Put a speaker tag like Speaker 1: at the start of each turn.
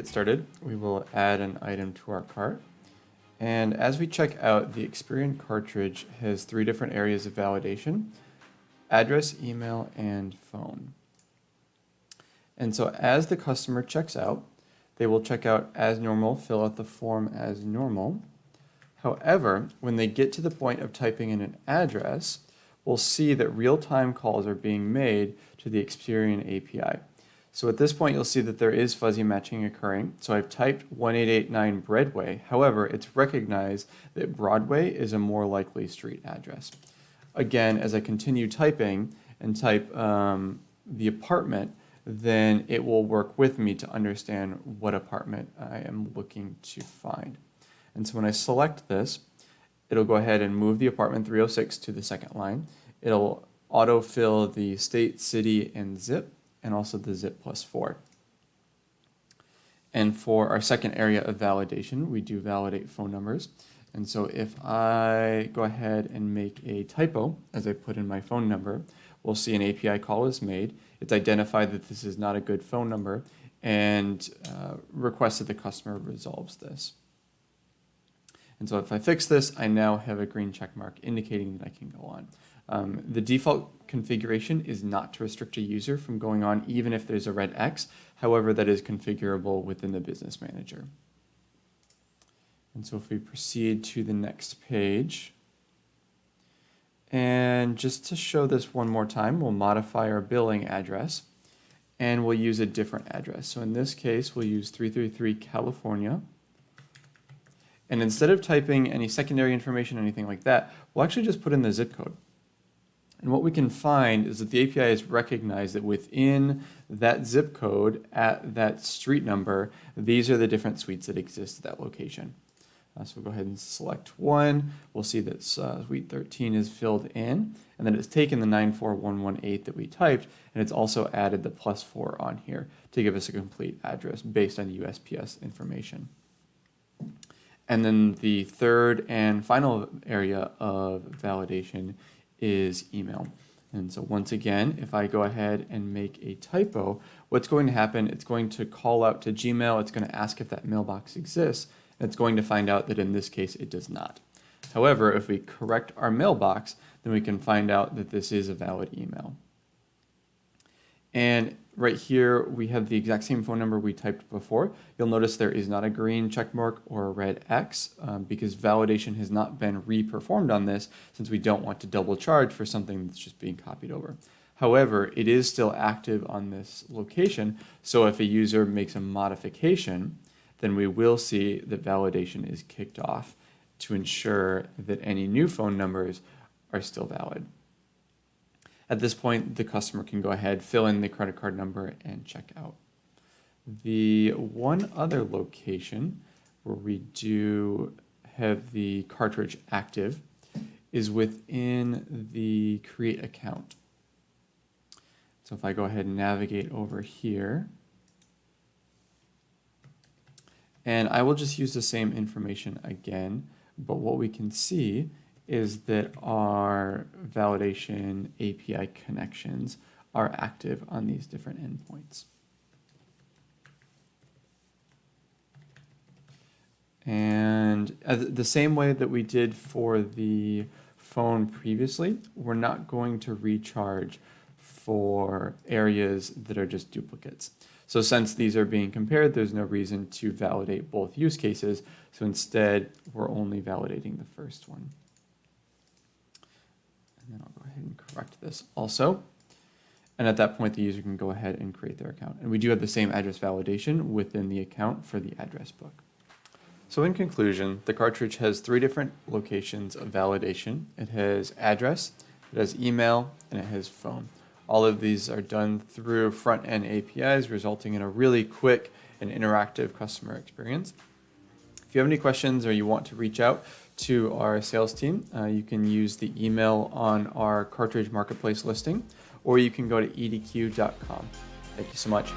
Speaker 1: started, we will add an item to our cart. And as we check out, the Experian cartridge has 3 different areas of validation: address, email, and phone. And so as the customer checks out, they will check out as normal, fill out the form as normal. However, when they get to the point of typing in an address, we'll see that real-time calls are being made to the Experian API. So at this point, you'll see that there is fuzzy matching occurring. So I've typed 1889 Breadway. However, it's recognized that Broadway is a more likely street address. Again, as I continue typing and type the apartment, then it will work with me to understand what apartment I am looking to find. And so when I select this, it'll go ahead and move the apartment 306 to the second line. It'll autofill the state, city, and zip, and also the zip +4. And for our second area of validation, we do validate phone numbers. And so if I go ahead and make a typo as I put in my phone number, we'll see an API call is made. It's identified that this is not a good phone number and requests that the customer resolves this. And so if I fix this, I now have a green check mark indicating that I can go on. The default configuration is not to restrict a user from going on even if there's a red X. However, that is configurable within the business manager. And so if we proceed to the next page, and just to show this one more time, we'll modify our billing address and we'll use a different address. So in this case, we'll use 333 California. And instead of typing any secondary information, anything like that, we'll actually just put in the zip code. And what we can find is that the API has recognized that within that zip code at that street number, these are the different suites that exist at that location. So we'll go ahead and select one. We'll see that suite 13 is filled in, and then it's taken the 94118 that we typed, and it's also added the +4 on here to give us a complete address based on USPS information. And then the third and final area of validation is email. And so once again, if I go ahead and make a typo, what's going to happen, it's going to call out to Gmail, it's going to ask if that mailbox exists, and it's going to find out that in this case it does not. However, if we correct our mailbox, then we can find out that this is a valid email. And right here, we have the exact same phone number we typed before. You'll notice there is not a green check mark or a red X because validation has not been re-performed on this since we don't want to double charge for something that's just being copied over. However, it is still active on this location, so if a user makes a modification, then we will see that validation is kicked off to ensure that any new phone numbers are still valid. At this point, the customer can go ahead, fill in the credit card number, and check out. The one other location where we do have the cartridge active is within the create account. So if I go ahead and navigate over here, and I will just use the same information again, but what we can see is that our validation API connections are active on these different endpoints. And the same way that we did for the phone previously, we're not going to recharge for areas that are just duplicates. So since these are being compared, there's no reason to validate both use cases. So instead, we're only validating the first one. And then I'll go ahead and correct this also. And at that point, the user can go ahead and create their account. And we do have the same address validation within the account for the address book. So in conclusion, the cartridge has 3 different locations of validation. It has address, it has email, and it has phone. All of these are done through front-end APIs, resulting in a really quick and interactive customer experience. If you have any questions or you want to reach out to our sales team, you can use the email on our cartridge marketplace listing, or you can go to edq.com. Thank you so much.